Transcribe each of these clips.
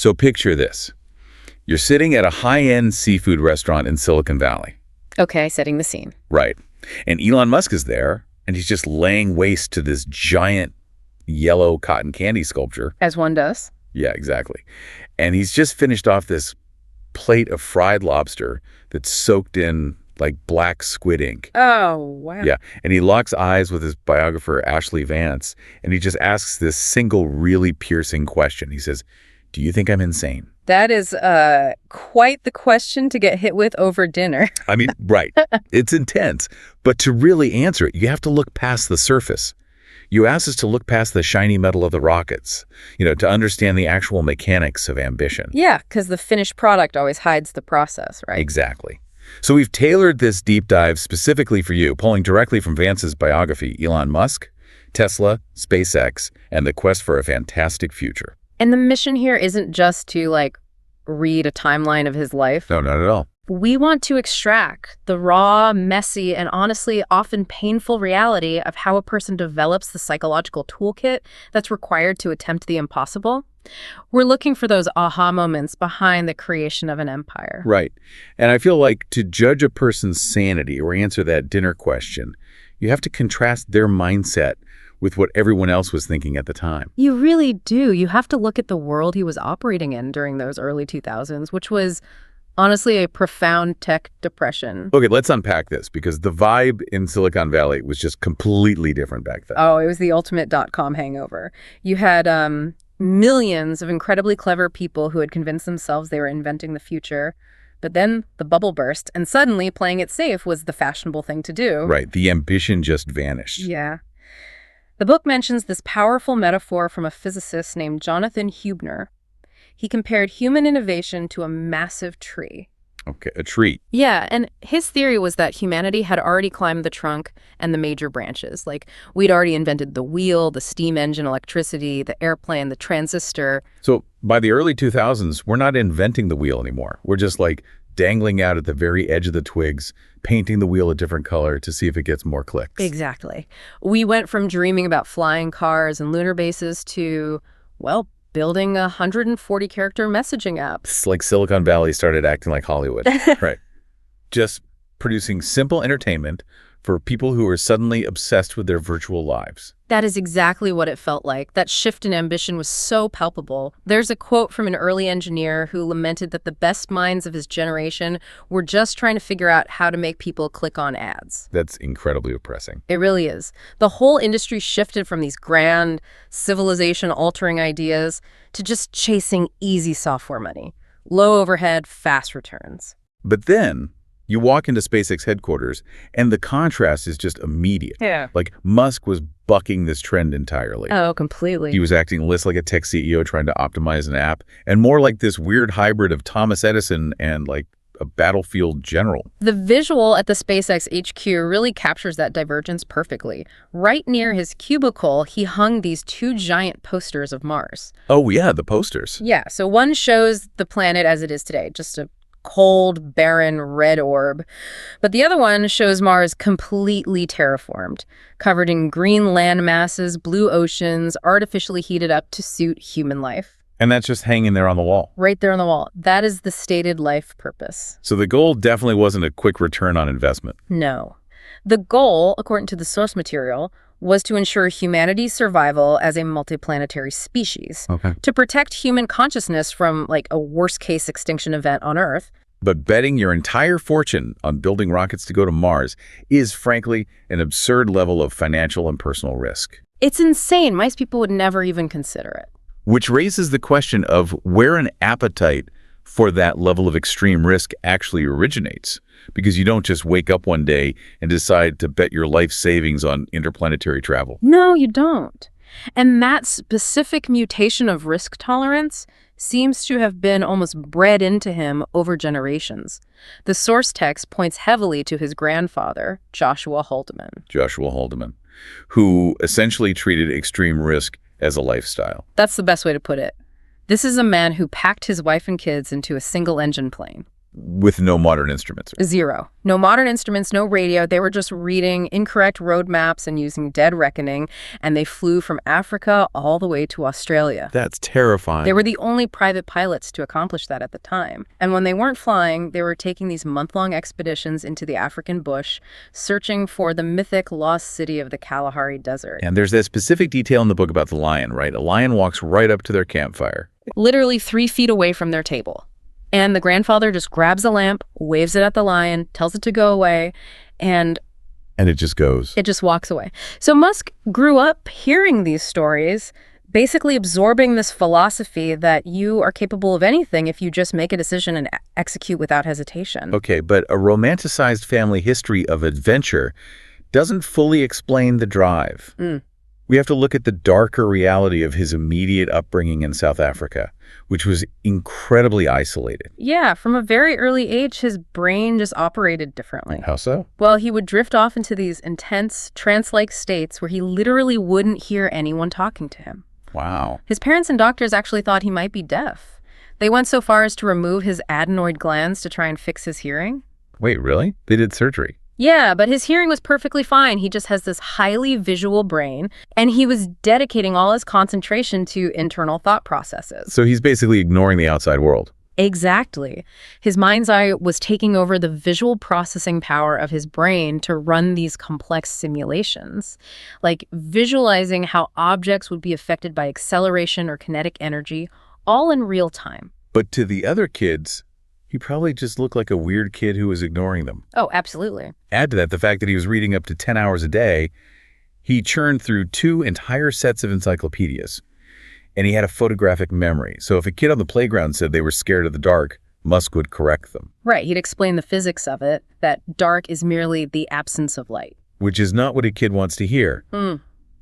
So picture this. You're sitting at a high-end seafood restaurant in Silicon Valley. Okay, setting the scene. Right. And Elon Musk is there, and he's just laying waste to this giant yellow cotton candy sculpture. As one does. Yeah, exactly. And he's just finished off this plate of fried lobster that's soaked in like black squid ink. Oh, wow. Yeah. And he locks eyes with his biographer, Ashlee Vance, and he just asks this single really piercing question. He says, "Do you think I'm insane?" That is quite the question to get hit with over dinner. I mean, right. It's intense. But to really answer it, you have to look past the surface. You asked us to look past the shiny metal of the rockets, to understand the actual mechanics of ambition. Yeah, because the finished product always hides the process, right? Exactly. So we've tailored this deep dive specifically for you, pulling directly from Vance's biography, Elon Musk, Tesla, SpaceX, and the quest for a fantastic future. And the mission here isn't just to, read a timeline of his life. No, not at all. We want to extract the raw, messy, and honestly often painful reality of how a person develops the psychological toolkit that's required to attempt the impossible. We're looking for those aha moments behind the creation of an empire. Right. And I feel like to judge a person's sanity or answer that dinner question, you have to contrast their mindset with what everyone else was thinking at the time. You really do. You have to look at the world he was operating in during those early 2000s, which was honestly a profound tech depression. Okay, let's unpack this because the vibe in Silicon Valley was just completely different back then. Oh, it was the ultimate .com hangover. You had millions of incredibly clever people who had convinced themselves they were inventing the future. But then the bubble burst, and suddenly playing it safe was the fashionable thing to do. Right, the ambition just vanished. Yeah. The book mentions this powerful metaphor from a physicist named Jonathan Huebner. He compared human innovation to a massive tree. Okay, a tree. Yeah, and his theory was that humanity had already climbed the trunk and the major branches. We'd already invented the wheel, the steam engine, electricity, the airplane, the transistor. So by the early 2000s, we're not inventing the wheel anymore. We're just dangling out at the very edge of the twigs, painting the wheel a different color to see if it gets more clicks. Exactly. We went from dreaming about flying cars and lunar bases to, building a 140-character messaging app. It's like Silicon Valley started acting like Hollywood. Right. Just producing simple entertainment for people who are suddenly obsessed with their virtual lives. That is exactly what it felt like. That shift in ambition was so palpable. There's a quote from an early engineer who lamented that the best minds of his generation were just trying to figure out how to make people click on ads. That's incredibly depressing. It really is. The whole industry shifted from these grand, civilization-altering ideas to just chasing easy software money. Low overhead, fast returns. But then you walk into SpaceX headquarters, and the contrast is just immediate. Yeah. Musk was bucking this trend entirely. Oh, completely. He was acting less like a tech CEO trying to optimize an app, and more like this weird hybrid of Thomas Edison and a battlefield general. The visual at the SpaceX HQ really captures that divergence perfectly. Right near his cubicle, he hung these two giant posters of Mars. Oh, yeah, the posters. Yeah, so one shows the planet as it is today, just a cold, barren red orb. But the other one shows Mars completely terraformed, covered in green land masses, blue oceans, artificially heated up to suit human life. And that's just hanging there on the wall. Right there on the wall. That is the stated life purpose. So the goal definitely wasn't a quick return on investment. No. The goal, according to the source material, was to ensure humanity's survival as a multiplanetary species. Okay. To protect human consciousness from, a worst-case extinction event on Earth. But betting your entire fortune on building rockets to go to Mars is, frankly, an absurd level of financial and personal risk. It's insane. Most people would never even consider it. Which raises the question of where an appetite for that level of extreme risk actually originates. Because you don't just wake up one day and decide to bet your life savings on interplanetary travel. No, you don't. And that specific mutation of risk tolerance seems to have been almost bred into him over generations. The source text points heavily to his grandfather, Joshua Haldeman. Joshua Haldeman, who essentially treated extreme risk as a lifestyle. That's the best way to put it. This is a man who packed his wife and kids into a single-engine plane. with no modern instruments. Zero. No modern instruments, no radio. They were just reading incorrect road maps and using dead reckoning, and they flew from Africa all the way to Australia. That's terrifying. They were the only private pilots to accomplish that at the time. And when they weren't flying, they were taking these month-long expeditions into the African bush, searching for the mythic lost city of the Kalahari Desert. And there's that specific detail in the book about the lion, right? A lion walks right up to their campfire. Literally 3 feet away from their table. And the grandfather just grabs a lamp, waves it at the lion, tells it to go away, and it just goes. It just walks away. So Musk grew up hearing these stories, basically absorbing this philosophy that you are capable of anything if you just make a decision and execute without hesitation. Okay, but a romanticized family history of adventure doesn't fully explain the drive. We have to look at the darker reality of his immediate upbringing in South Africa, which was incredibly isolated. Yeah, from a very early age, his brain just operated differently. How so? Well, he would drift off into these intense, trance-like states where he literally wouldn't hear anyone talking to him. Wow. His parents and doctors actually thought he might be deaf. They went so far as to remove his adenoid glands to try and fix his hearing. Wait, really? They did surgery? Yeah, but his hearing was perfectly fine. He just has this highly visual brain, and he was dedicating all his concentration to internal thought processes. So he's basically ignoring the outside world. Exactly. His mind's eye was taking over the visual processing power of his brain to run these complex simulations, like visualizing how objects would be affected by acceleration or kinetic energy, all in real time. But to the other kids, he probably just looked like a weird kid who was ignoring them. Oh, absolutely. Add to that the fact that he was reading up to 10 hours a day. He churned through 2 entire sets of encyclopedias, and he had a photographic memory. So if a kid on the playground said they were scared of the dark, Musk would correct them. Right. He'd explain the physics of it, that dark is merely the absence of light. Which is not what a kid wants to hear.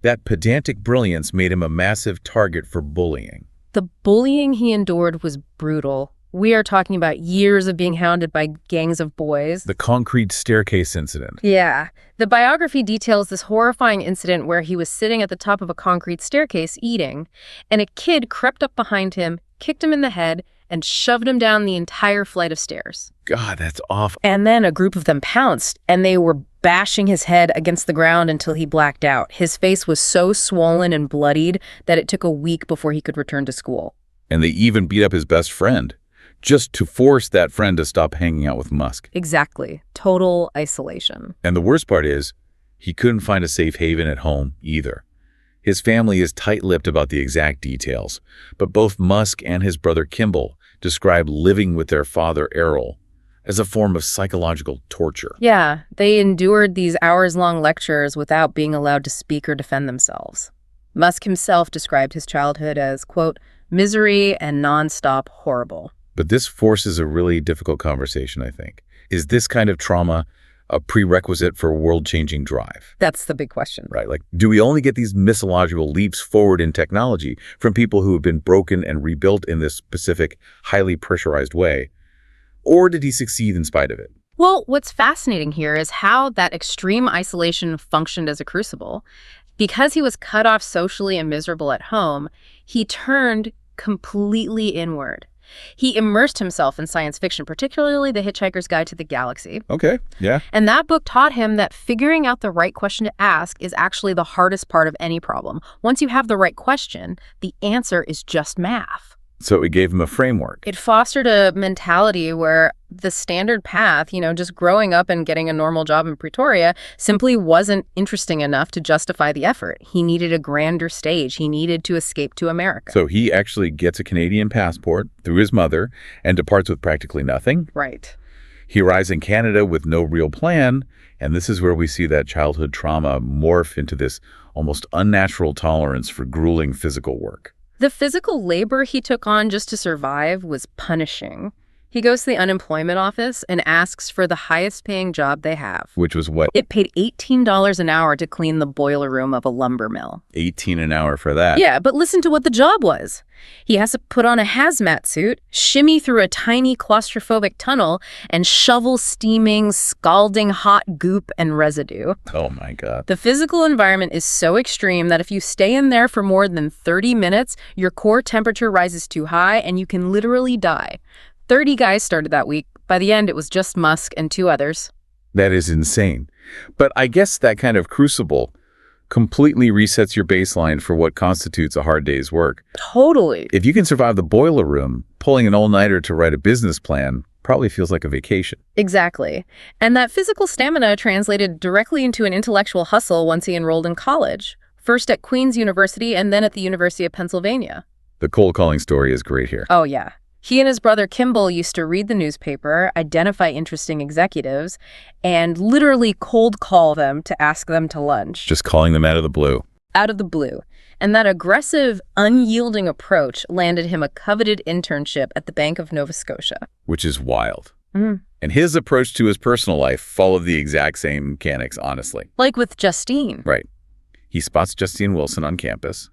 That pedantic brilliance made him a massive target for bullying. The bullying he endured was brutal. We are talking about years of being hounded by gangs of boys. The concrete staircase incident. Yeah. The biography details this horrifying incident where he was sitting at the top of a concrete staircase eating, and a kid crept up behind him, kicked him in the head, and shoved him down the entire flight of stairs. God, that's awful. And then a group of them pounced, and they were bashing his head against the ground until he blacked out. His face was so swollen and bloodied that it took a week before he could return to school. And they even beat up his best friend, just to force that friend to stop hanging out with Musk. Exactly. Total isolation. And the worst part is, he couldn't find a safe haven at home either. His family is tight-lipped about the exact details, but both Musk and his brother Kimball describe living with their father Errol as a form of psychological torture. Yeah, they endured these hours-long lectures without being allowed to speak or defend themselves. Musk himself described his childhood as, quote, misery and nonstop horrible. But this forces a really difficult conversation, I think. Is this kind of trauma a prerequisite for world-changing drive? That's the big question. Right, like, do we only get these mythological leaps forward in technology from people who have been broken and rebuilt in this specific, highly pressurized way? Or did he succeed in spite of it? Well, what's fascinating here is how that extreme isolation functioned as a crucible. Because he was cut off socially and miserable at home, he turned completely inward. He immersed himself in science fiction, particularly The Hitchhiker's Guide to the Galaxy. Okay, yeah. And that book taught him that figuring out the right question to ask is actually the hardest part of any problem. Once you have the right question, the answer is just math. So it gave him a framework. It fostered a mentality where the standard path, just growing up and getting a normal job in Pretoria, simply wasn't interesting enough to justify the effort. He needed a grander stage. He needed to escape to America. So he actually gets a Canadian passport through his mother and departs with practically nothing. Right. He arrives in Canada with no real plan, and this is where we see that childhood trauma morph into this almost unnatural tolerance for grueling physical work. The physical labor he took on just to survive was punishing. He goes to the unemployment office and asks for the highest paying job they have. Which was what? It paid $18 an hour to clean the boiler room of a lumber mill. $18 an hour for that. Yeah, but listen to what the job was. He has to put on a hazmat suit, shimmy through a tiny claustrophobic tunnel, and shovel steaming, scalding hot goop and residue. Oh my God. The physical environment is so extreme that if you stay in there for more than 30 minutes, your core temperature rises too high and you can literally die. 30 guys started that week. By the end, it was just Musk and 2 others. That is insane. But I guess that kind of crucible completely resets your baseline for what constitutes a hard day's work. Totally. If you can survive the boiler room, pulling an all-nighter to write a business plan probably feels like a vacation. Exactly. And that physical stamina translated directly into an intellectual hustle once he enrolled in college, first at Queen's University and then at the University of Pennsylvania. The cold calling story is great here. Oh, yeah. He and his brother Kimball used to read the newspaper, identify interesting executives, and literally cold call them to ask them to lunch. Just calling them out of the blue. Out of the blue. And that aggressive, unyielding approach landed him a coveted internship at the Bank of Nova Scotia. Which is wild. Mm. And his approach to his personal life followed the exact same mechanics, honestly. Like with Justine. Right. He spots Justine Wilson on campus.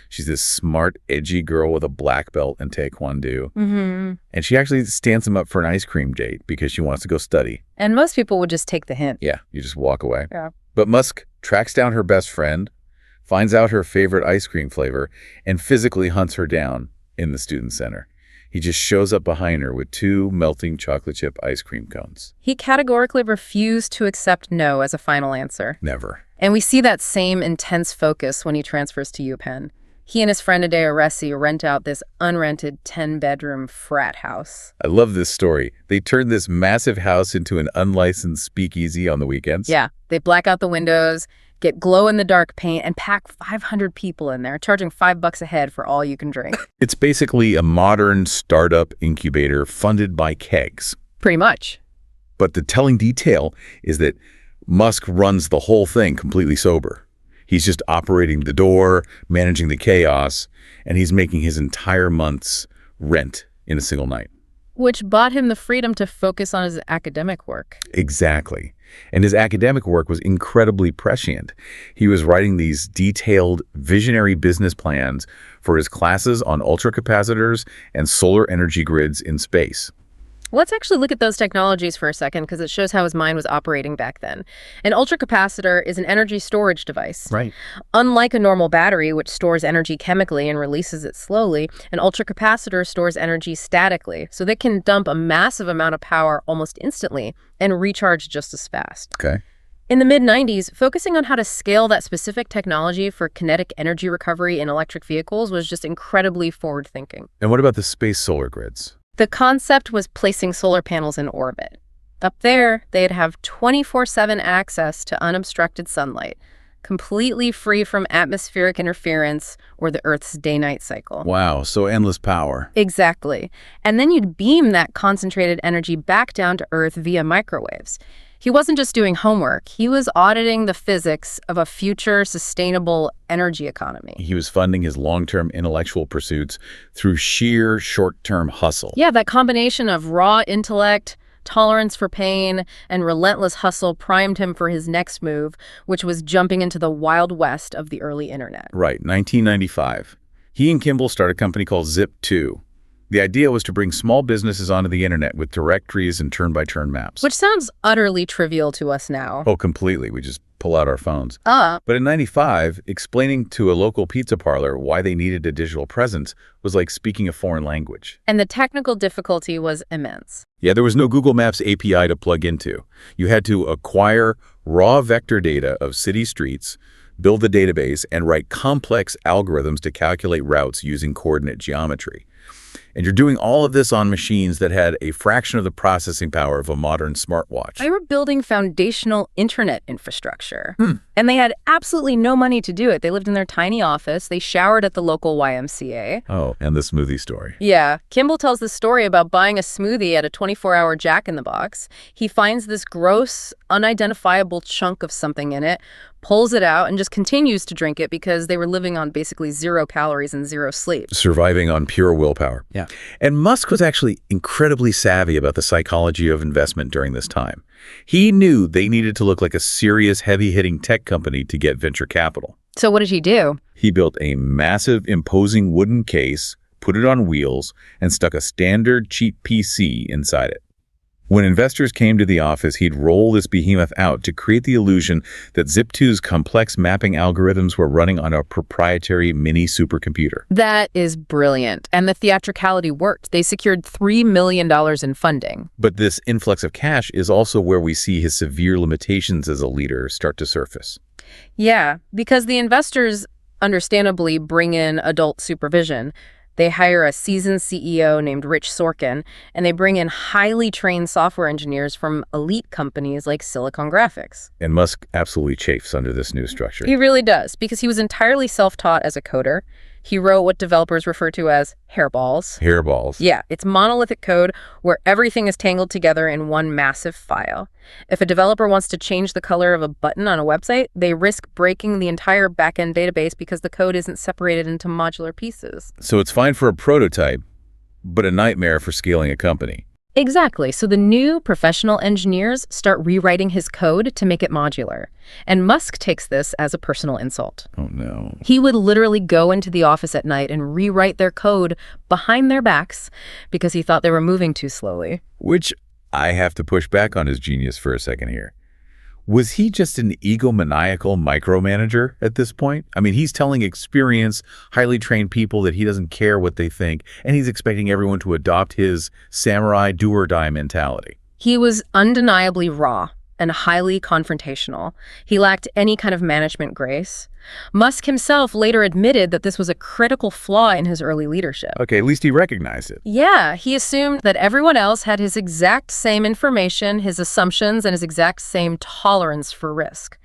She's this smart, edgy girl with a black belt in Taekwondo. Mm-hmm. And she actually stands him up for an ice cream date because she wants to go study. And most people would just take the hint. Yeah, you just walk away. Yeah. But Musk tracks down her best friend, finds out her favorite ice cream flavor, and physically hunts her down in the student center. He just shows up behind her with 2 melting chocolate chip ice cream cones. He categorically refused to accept no as a final answer. Never. And we see that same intense focus when he transfers to UPenn. He and his friend Adeo Ressi rent out this unrented 10-bedroom frat house. I love this story. They turned this massive house into an unlicensed speakeasy on the weekends. Yeah, they black out the windows, get glow-in-the-dark paint, and pack 500 people in there, charging $5 a head for all you can drink. It's basically a modern startup incubator funded by kegs. Pretty much. But the telling detail is that Musk runs the whole thing completely sober. He's just operating the door, managing the chaos, and he's making his entire month's rent in a single night. Which bought him the freedom to focus on his academic work. Exactly. And his academic work was incredibly prescient. He was writing these detailed, visionary business plans for his classes on ultracapacitors and solar energy grids in space. Let's actually look at those technologies for a second because it shows how his mind was operating back then. An ultracapacitor is an energy storage device. Right. Unlike a normal battery, which stores energy chemically and releases it slowly, an ultracapacitor stores energy statically, so they can dump a massive amount of power almost instantly and recharge just as fast. Okay. In the mid-90s, focusing on how to scale that specific technology for kinetic energy recovery in electric vehicles was just incredibly forward-thinking. And what about the space solar grids? The concept was placing solar panels in orbit. Up there, they'd have 24/7 access to unobstructed sunlight, completely free from atmospheric interference or the Earth's day-night cycle. Wow, so endless power. Exactly. And then you'd beam that concentrated energy back down to Earth via microwaves. He wasn't just doing homework. He was auditing the physics of a future sustainable energy economy. He was funding his long-term intellectual pursuits through sheer short-term hustle. Yeah, that combination of raw intellect, tolerance for pain, and relentless hustle primed him for his next move, which was jumping into the Wild West of the early internet. Right, 1995. He and Kimball started a company called Zip2. The idea was to bring small businesses onto the internet with directories and turn-by-turn maps. Which sounds utterly trivial to us now. Oh, completely. We just pull out our phones. But in 95, explaining to a local pizza parlor why they needed a digital presence was like speaking a foreign language. And the technical difficulty was immense. Yeah, there was no Google Maps API to plug into. You had to acquire raw vector data of city streets, build the database, and write complex algorithms to calculate routes using coordinate geometry. And you're doing all of this on machines that had a fraction of the processing power of a modern smartwatch. They were building foundational internet infrastructure. And they had absolutely no money to do it. They lived in their tiny office. They showered at the local YMCA. Oh, and the smoothie story. Yeah. Kimball tells the story about buying a smoothie at a 24-hour Jack in the Box. He finds this gross, unidentifiable chunk of something in it, pulls it out, and just continues to drink it because they were living on basically 0 calories and 0 sleep. Surviving on pure willpower. Yeah. And Musk was actually incredibly savvy about the psychology of investment during this time. He knew they needed to look like a serious, heavy-hitting tech company to get venture capital. So what did he do? He built a massive, imposing wooden case, put it on wheels, and stuck a standard cheap PC inside it. When investors came to the office, he'd roll this behemoth out to create the illusion that Zip2's complex mapping algorithms were running on a proprietary mini supercomputer. That is brilliant. And the theatricality worked. They secured $3 million in funding. But this influx of cash is also where we see his severe limitations as a leader start to surface. Yeah, because the investors understandably bring in adult supervision. They hire a seasoned CEO named Rich Sorkin, and they bring in highly trained software engineers from elite companies like Silicon Graphics. And Musk absolutely chafes under this new structure. He really does, because he was entirely self-taught as a coder. He wrote what developers refer to as hairballs. Hairballs. Yeah, it's monolithic code where everything is tangled together in one massive file. If a developer wants to change the color of a button on a website, they risk breaking the entire backend database because the code isn't separated into modular pieces. So it's fine for a prototype, but a nightmare for scaling a company. Exactly. So the new professional engineers start rewriting his code to make it modular. And Musk takes this as a personal insult. Oh, no. He would literally go into the office at night and rewrite their code behind their backs because he thought they were moving too slowly. Which I have to push back on his genius for a second here. Was he just an egomaniacal micromanager at this point? I mean, he's telling experienced, highly trained people that he doesn't care what they think, and he's expecting everyone to adopt his samurai do-or-die mentality. He was undeniably raw and highly confrontational. He lacked any kind of management grace. Musk himself later admitted that this was a critical flaw in his early leadership. Okay, at least he recognized it. Yeah, he assumed that everyone else had his exact same information, his assumptions, and his exact same tolerance for risk.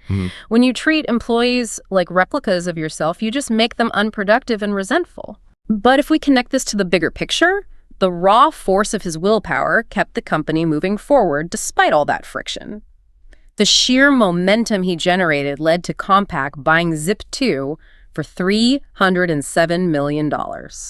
When you treat employees like replicas of yourself, you just make them unproductive and resentful. But if we connect this to the bigger picture, the raw force of his willpower kept the company moving forward despite all that friction. The sheer momentum he generated led to Compaq buying Zip2 for $307 million.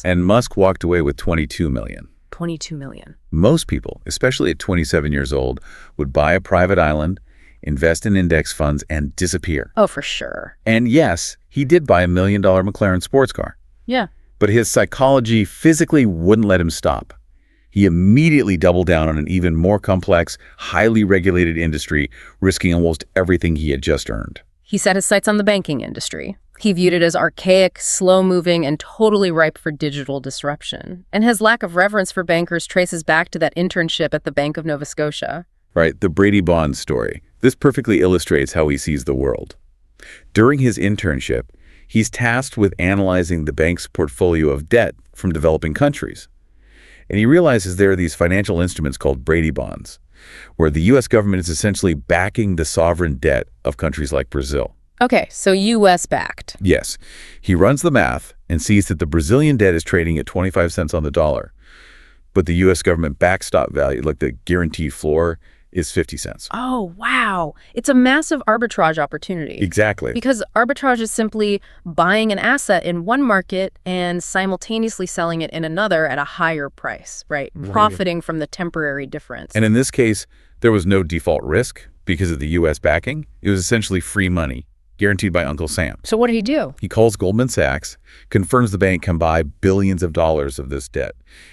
And Musk walked away with $22 million. $22 million. Most people, especially at 27 years old, would buy a private island, invest in index funds, and disappear. Oh, for sure. And yes, he did buy $1 million McLaren sports car. Yeah. But his psychology physically wouldn't let him stop. He immediately doubled down on an even more complex, highly regulated industry, risking almost everything he had just earned. He set his sights on the banking industry. He viewed it as archaic, slow-moving, and totally ripe for digital disruption. And his lack of reverence for bankers traces back to that internship at the Bank of Nova Scotia. Right, the Brady Bonds story. This perfectly illustrates how he sees the world. During his internship, he's tasked with analyzing the bank's portfolio of debt from developing countries. And he realizes there are these financial instruments called Brady Bonds, where the U.S. government is essentially backing the sovereign debt of countries like Brazil. Okay, so U.S. backed. Yes. He runs the math and sees that the Brazilian debt is trading at 25 cents on the dollar, but the U.S. government backstop value, like the guaranteed floor, is 50 cents. Oh, wow. It's a massive arbitrage opportunity. Exactly. Because arbitrage is simply buying an asset in one market and simultaneously selling it in another at a higher price, right? Profiting from the temporary difference. And in this case, there was no default risk because of the U.S. backing. It was essentially free money, guaranteed by Uncle Sam. So what did he do? He calls Goldman Sachs, confirms the bank can buy billions of dollars of this debt,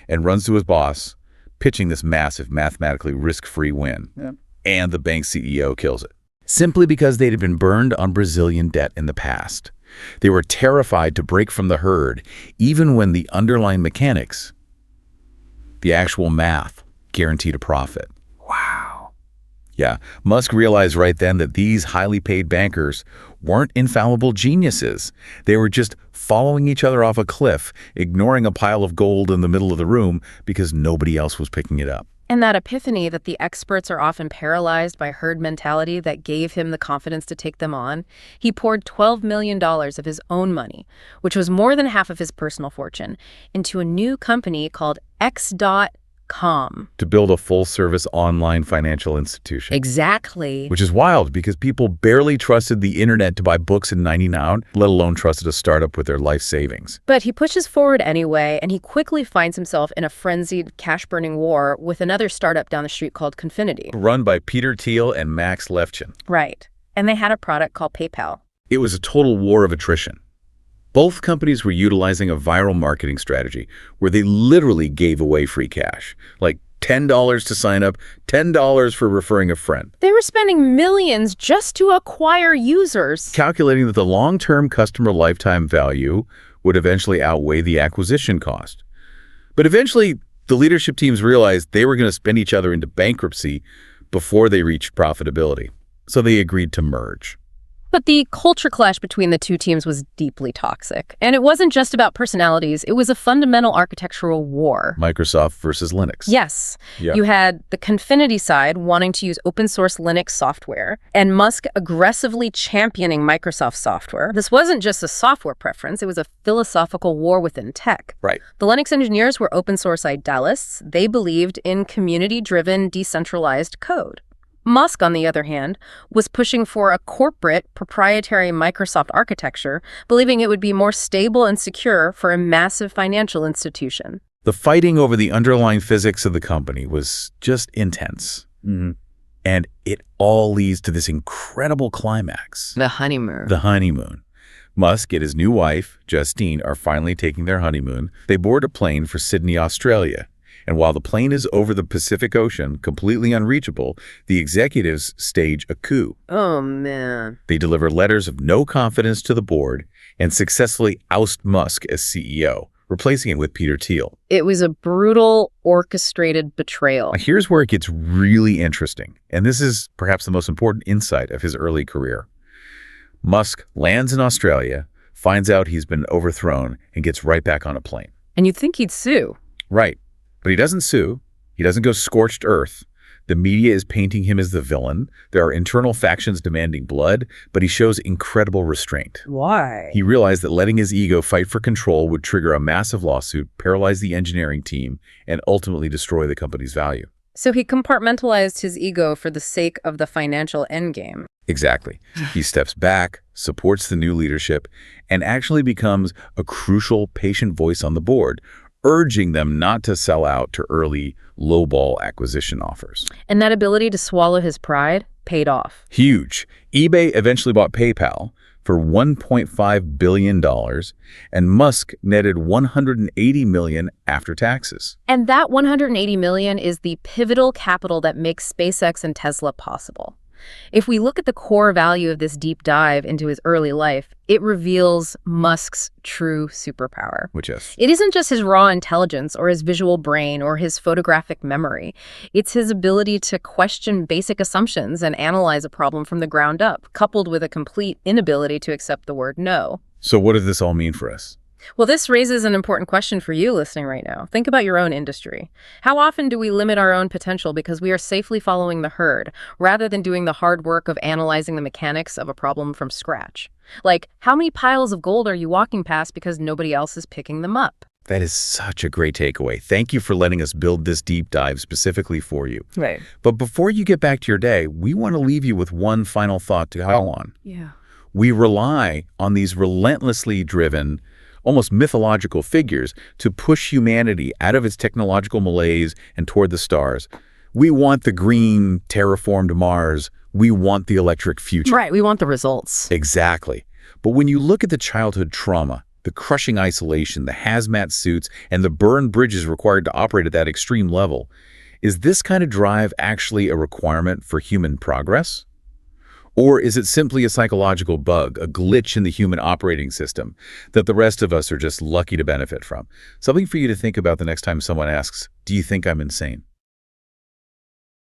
and runs to his boss, pitching this massive, mathematically risk-free win. Yeah. And the bank's CEO kills it. Simply because they'd been burned on Brazilian debt in the past. They were terrified to break from the herd, even when the underlying mechanics, the actual math, guaranteed a profit. Wow. Yeah, Musk realized right then that these highly paid bankers weren't infallible geniuses. They were just following each other off a cliff, ignoring a pile of gold in the middle of the room because nobody else was picking it up. And that epiphany that the experts are often paralyzed by herd mentality that gave him the confidence to take them on, he poured $12 million of his own money, which was more than half of his personal fortune, into a new company called X.com. To build a full-service online financial institution. Exactly. Which is wild because people barely trusted the internet to buy books in 99, let alone trusted a startup with their life savings. But he pushes forward anyway, and he quickly finds himself in a frenzied, cash-burning war with another startup down the street called Confinity. Run by Peter Thiel and Max Levchin. Right. And they had a product called PayPal. It was a total war of attrition. Both companies were utilizing a viral marketing strategy where they literally gave away free cash, like $10 to sign up, $10 for referring a friend. They were spending millions just to acquire users. Calculating that the long-term customer lifetime value would eventually outweigh the acquisition cost. But eventually, the leadership teams realized they were going to spin each other into bankruptcy before they reached profitability. So they agreed to merge. But the culture clash between the two teams was deeply toxic. And it wasn't just about personalities. It was a fundamental architectural war. Microsoft versus Linux. Yes. Yeah. You had the Confinity side wanting to use open source Linux software, and Musk aggressively championing Microsoft software. This wasn't just a software preference. It was a philosophical war within tech. Right. The Linux engineers were open source idealists. They believed in community-driven, decentralized code. Musk, on the other hand, was pushing for a corporate, proprietary Microsoft architecture, believing it would be more stable and secure for a massive financial institution. The fighting over the underlying physics of the company was just intense. And it all leads to this incredible climax. The honeymoon. The honeymoon. Musk and his new wife, Justine, are finally taking their honeymoon. They board a plane for Sydney, Australia. And while the plane is over the Pacific Ocean, completely unreachable, the executives stage a coup. Oh, man. They deliver letters of no confidence to the board and successfully oust Musk as CEO, replacing him with Peter Thiel. It was a brutal, orchestrated betrayal. Here's where it gets really interesting, and this is perhaps the most important insight of his early career. Musk lands in Australia, finds out he's been overthrown, and gets right back on a plane. And you'd think he'd sue. Right. But he doesn't sue. He doesn't go scorched earth. The media is painting him as the villain. There are internal factions demanding blood, but he shows incredible restraint. Why? He realized that letting his ego fight for control would trigger a massive lawsuit, paralyze the engineering team, and ultimately destroy the company's value. So he compartmentalized his ego for the sake of the financial endgame. Exactly. He steps back, supports the new leadership, and actually becomes a crucial patient voice on the board, urging them not to sell out to early lowball acquisition offers. And that ability to swallow his pride paid off. Huge. eBay eventually bought PayPal for $1.5 billion, and Musk netted $180 million after taxes. And that $180 million is the pivotal capital that makes SpaceX and Tesla possible. If we look at the core value of this deep dive into his early life, it reveals Musk's true superpower. Which is? It isn't just his raw intelligence or his visual brain or his photographic memory. It's his ability to question basic assumptions and analyze a problem from the ground up, coupled with a complete inability to accept the word no. So what does this all mean for us? Well, this raises an important question for you listening right now. Think about your own industry. How often do we limit our own potential because we are safely following the herd, rather than doing the hard work of analyzing the mechanics of a problem from scratch? Like, how many piles of gold are you walking past because nobody else is picking them up? That is such a great takeaway. Thank you for letting us build this deep dive specifically for you. Right. But before you get back to your day, we want to leave you with one final thought to go on. Yeah. We rely on these relentlessly driven, almost mythological figures to push humanity out of its technological malaise and toward the stars. We want the green, terraformed Mars. We want the electric future. Right, we want the results. Exactly. But when you look at the childhood trauma, the crushing isolation, the hazmat suits, and the burned bridges required to operate at that extreme level, is this kind of drive actually a requirement for human progress? Or is it simply a psychological bug, a glitch in the human operating system that the rest of us are just lucky to benefit from? Something for you to think about the next time someone asks, "Do you think I'm insane?"